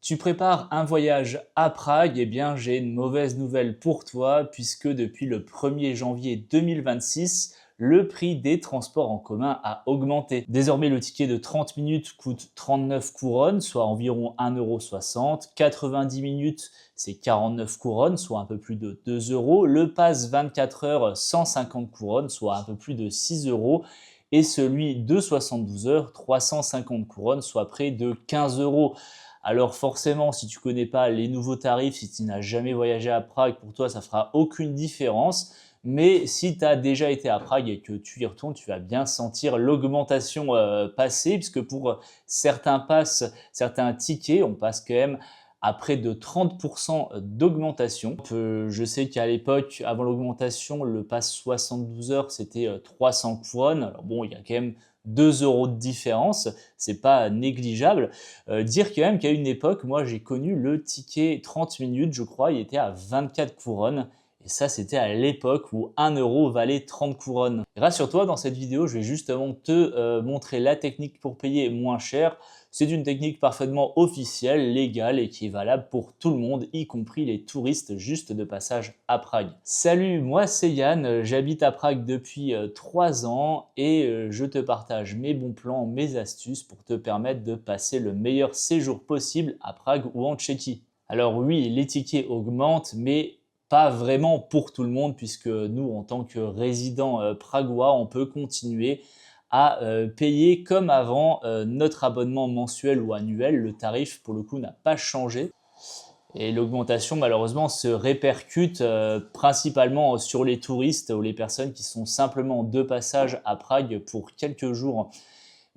Tu prépares un voyage à Prague, eh bien j'ai une mauvaise nouvelle pour toi puisque depuis le 1er janvier 2026, le prix des transports en commun a augmenté. Désormais, le ticket de 30 minutes coûte 39 couronnes, soit environ 1,60 €. 90 minutes, c'est 49 couronnes, soit un peu plus de 2 €. Le pass 24 heures, 150 couronnes, soit un peu plus de 6 €. Et celui de 72 heures, 350 couronnes, soit près de 15 €. Alors forcément, si tu ne connais pas les nouveaux tarifs, si tu n'as jamais voyagé à Prague, pour toi, ça ne fera aucune différence. Mais si tu as déjà été à Prague et que tu y retournes, tu vas bien sentir l'augmentation passer, puisque pour certains passes, certains tickets, on passe quand même à près de 30% d'augmentation. Je sais qu'à l'époque, avant l'augmentation, le pass 72 heures, c'était 300 couronnes. Alors bon, il y a quand même 2 € de différence, c'est pas négligeable. Dire quand même qu'à une époque, moi j'ai connu le ticket 30 minutes, je crois, il était à 24 couronnes. Et ça, c'était à l'époque où 1 € valait 30 couronnes. Rassure-toi, dans cette vidéo, je vais justement te montrer la technique pour payer moins cher. C'est une technique parfaitement officielle, légale et qui est valable pour tout le monde, y compris les touristes juste de passage à Prague. Salut, moi c'est Yann, j'habite à Prague depuis 3 ans et je te partage mes bons plans, mes astuces pour te permettre de passer le meilleur séjour possible à Prague ou en Tchéquie. Alors oui, les tickets augmentent, mais pas vraiment pour tout le monde puisque nous, en tant que résidents pragois, on peut continuer à payer comme avant notre abonnement mensuel ou annuel. Le tarif, pour le coup, n'a pas changé. Et l'augmentation, malheureusement, se répercute principalement sur les touristes ou les personnes qui sont simplement de passage à Prague pour quelques jours.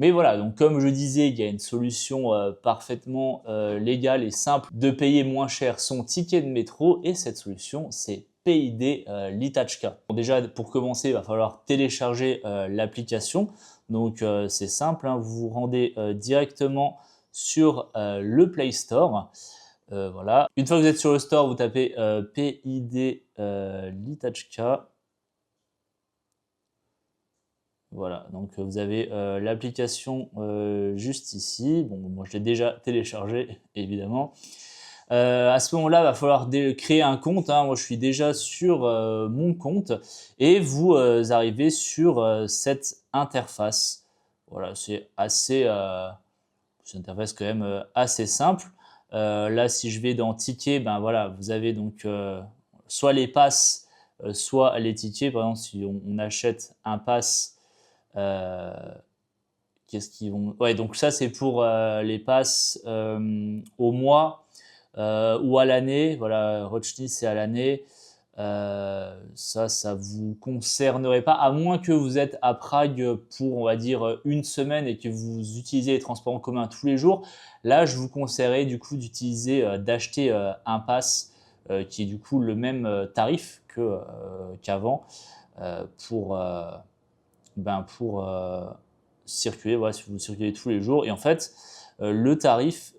Mais voilà, donc comme je disais, il y a une solution parfaitement légale et simple de payer moins cher son ticket de métro. Et cette solution, c'est PID Litachka. Bon, déjà, pour commencer, il va falloir télécharger l'application. Donc c'est simple, hein, vous vous rendez directement sur le Play Store. Voilà. Une fois que vous êtes sur le store, vous tapez PID Litachka. Voilà, donc vous avez l'application juste ici. Bon, moi je l'ai déjà téléchargé, évidemment. À ce moment-là, il va falloir créer un compte, hein. Moi, je suis déjà sur mon compte et vous arrivez sur cette interface. Voilà, c'est une interface quand même assez simple. Là, si je vais dans tickets, ben voilà, vous avez donc soit les passes, soit les tickets. Par exemple, si on achète un pass, euh, qu'est-ce qu'ils vont... Ouais, donc ça, c'est pour les passes au mois ou à l'année. Voilà, Rochny, c'est à l'année. Ça vous concernerait pas, à moins que vous êtes à Prague pour, on va dire, une semaine et que vous utilisez les transports en commun tous les jours. Là, je vous conseillerais du coup d'acheter un pass qui est du coup le même tarif qu'avant pour circuler, voilà, si vous circulez tous les jours. Et en fait, le tarif,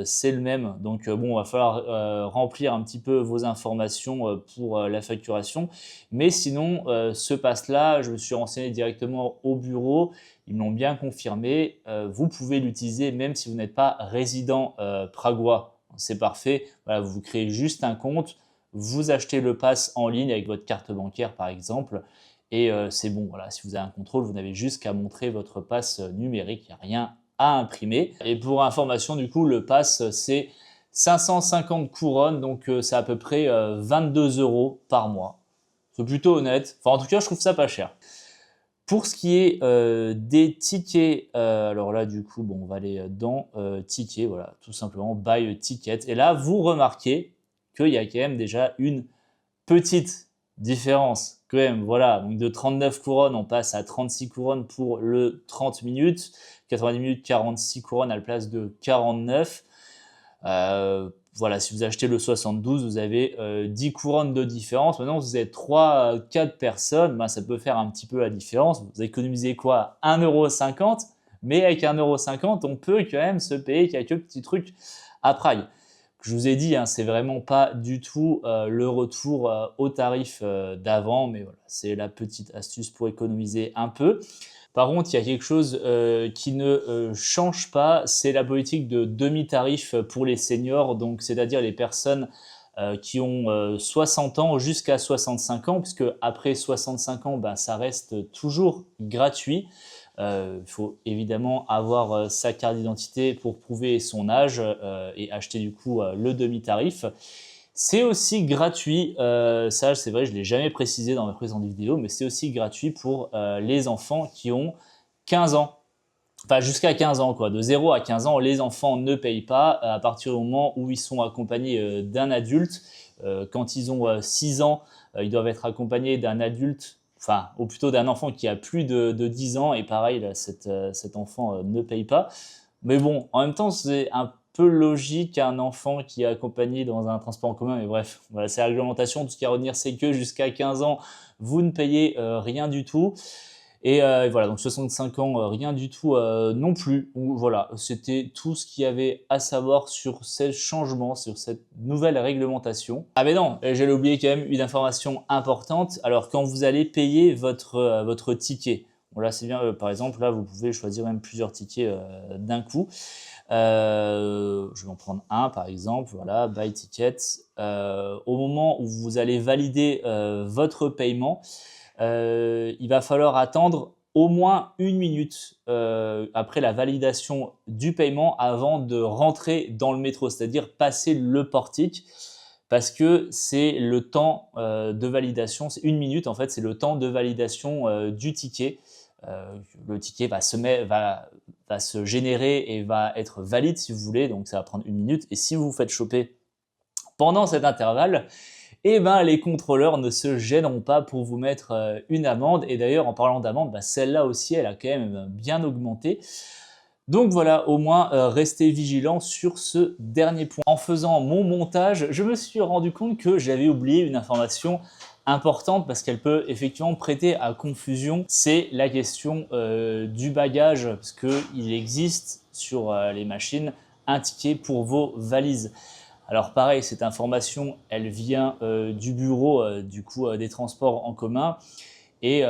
c'est le même. Donc, bon, il va falloir remplir un petit peu vos informations pour la facturation. Mais sinon, ce pass-là, je me suis renseigné directement au bureau. Ils m'ont bien confirmé. Vous pouvez l'utiliser même si vous n'êtes pas résident pragois. C'est parfait. Voilà, vous créez juste un compte. Vous achetez le pass en ligne avec votre carte bancaire, par exemple. Et c'est bon, voilà, si vous avez un contrôle, vous n'avez juste qu'à montrer votre pass numérique, il n'y a rien à imprimer. Et pour information, du coup, le pass, c'est 550 couronnes, donc c'est à peu près 22 € par mois. C'est plutôt honnête. Enfin, en tout cas, je trouve ça pas cher. Pour ce qui est des tickets, alors là, du coup, bon, on va aller dans tickets, voilà, tout simplement, buy a ticket. Et là, vous remarquez qu'il y a quand même déjà une petite différence quand même, voilà, donc de 39 couronnes, on passe à 36 couronnes pour le 30 minutes, 90 minutes, 46 couronnes à la place de 49. Voilà, si vous achetez le 72, vous avez 10 couronnes de différence. Maintenant, vous êtes 3-4 personnes, ben, ça peut faire un petit peu la différence. Vous économisez quoi? 1,50 €, mais avec 1,50 €, on peut quand même se payer quelques petits trucs à Prague. Je vous ai dit, hein, c'est vraiment pas du tout le retour au tarif d'avant, mais voilà, c'est la petite astuce pour économiser un peu. Par contre, il y a quelque chose qui ne change pas, c'est la politique de demi-tarif pour les seniors, donc c'est-à-dire les personnes qui ont 60 ans jusqu'à 65 ans, puisque après 65 ans, ben, ça reste toujours gratuit. Il faut évidemment avoir sa carte d'identité pour prouver son âge et acheter du coup le demi-tarif. C'est aussi gratuit, ça c'est vrai, je ne l'ai jamais précisé dans ma précédente vidéo, mais c'est aussi gratuit pour les enfants qui ont 15 ans. Enfin, jusqu'à 15 ans, quoi. De 0 à 15 ans, les enfants ne payent pas à partir du moment où ils sont accompagnés d'un adulte. Quand ils ont 6 ans, ils doivent être accompagnés d'un adulte, enfin, ou plutôt d'un enfant qui a plus de 10 ans. Et pareil, là, cet enfant ne paye pas. Mais bon, en même temps, c'est un peu logique un enfant qui est accompagné dans un transport en commun. Mais bref, voilà, c'est la réglementation. Tout ce qu'il y a à retenir, c'est que jusqu'à 15 ans, vous ne payez rien du tout. Et voilà, donc 65 ans, rien du tout non plus. Donc, voilà, c'était tout ce qu'il y avait à savoir sur ces changements, sur cette nouvelle réglementation. Ah mais non, j'allais oublier quand même une information importante. Alors quand vous allez payer votre ticket, bon là c'est bien, par exemple, là vous pouvez choisir même plusieurs tickets d'un coup. Je vais en prendre un par exemple, voilà, buy ticket. Au moment où vous allez valider votre paiement, il va falloir attendre au moins 1 minute après la validation du paiement avant de rentrer dans le métro, c'est-à-dire passer le portique, parce que c'est le temps de validation, c'est 1 minute en fait, c'est le temps de validation du ticket. Le ticket va se générer et va être valide si vous voulez, donc ça va prendre 1 minute. Et si vous vous faites choper pendant cet intervalle, eh ben, les contrôleurs ne se gêneront pas pour vous mettre une amende. Et d'ailleurs, en parlant d'amende, bah, celle-là aussi, elle a quand même bien augmenté. Donc voilà, au moins restez vigilants sur ce dernier point. En faisant mon montage, je me suis rendu compte que j'avais oublié une information importante parce qu'elle peut effectivement prêter à confusion. C'est la question du bagage, parce qu'il existe sur les machines un ticket pour vos valises. Alors pareil, cette information, elle vient du bureau des transports en commun et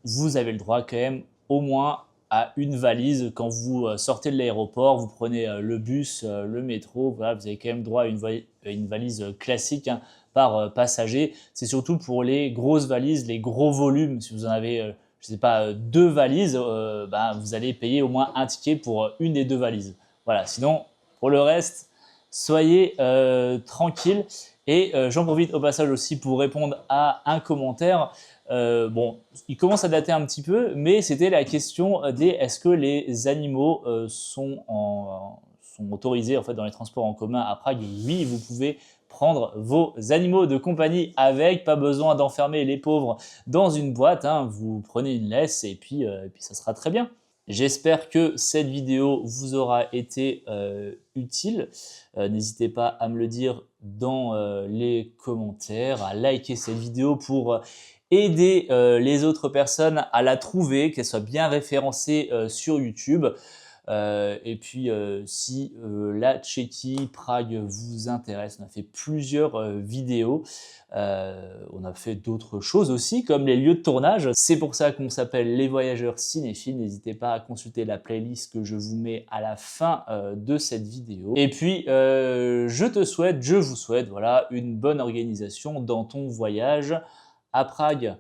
vous avez le droit quand même au moins à une valise quand vous sortez de l'aéroport, vous prenez le bus, le métro, voilà, vous avez quand même droit à une valise classique hein, par passager. C'est surtout pour les grosses valises, les gros volumes. Si vous en avez, je ne sais pas, 2 valises, vous allez payer au moins un ticket pour une des 2 valises. Voilà, sinon pour le reste, soyez tranquille. Et j'en profite au passage aussi pour répondre à un commentaire. Bon, il commence à dater un petit peu, mais c'était la question est-ce que les animaux sont autorisés en fait dans les transports en commun à Prague? Oui, vous pouvez prendre vos animaux de compagnie avec, pas besoin d'enfermer les pauvres dans une boîte, hein. Vous prenez une laisse et puis ça sera très bien. J'espère que cette vidéo vous aura été utile. N'hésitez pas à me le dire dans les commentaires, à liker cette vidéo pour aider les autres personnes à la trouver, qu'elle soit bien référencée sur YouTube. Et puis si la Tchéquie, Prague vous intéresse, on a fait plusieurs vidéos. On a fait d'autres choses aussi comme les lieux de tournage. C'est pour ça qu'on s'appelle les voyageurs cinéphiles. N'hésitez pas à consulter la playlist que je vous mets à la fin de cette vidéo. Et puis je vous souhaite voilà, une bonne organisation dans ton voyage à Prague.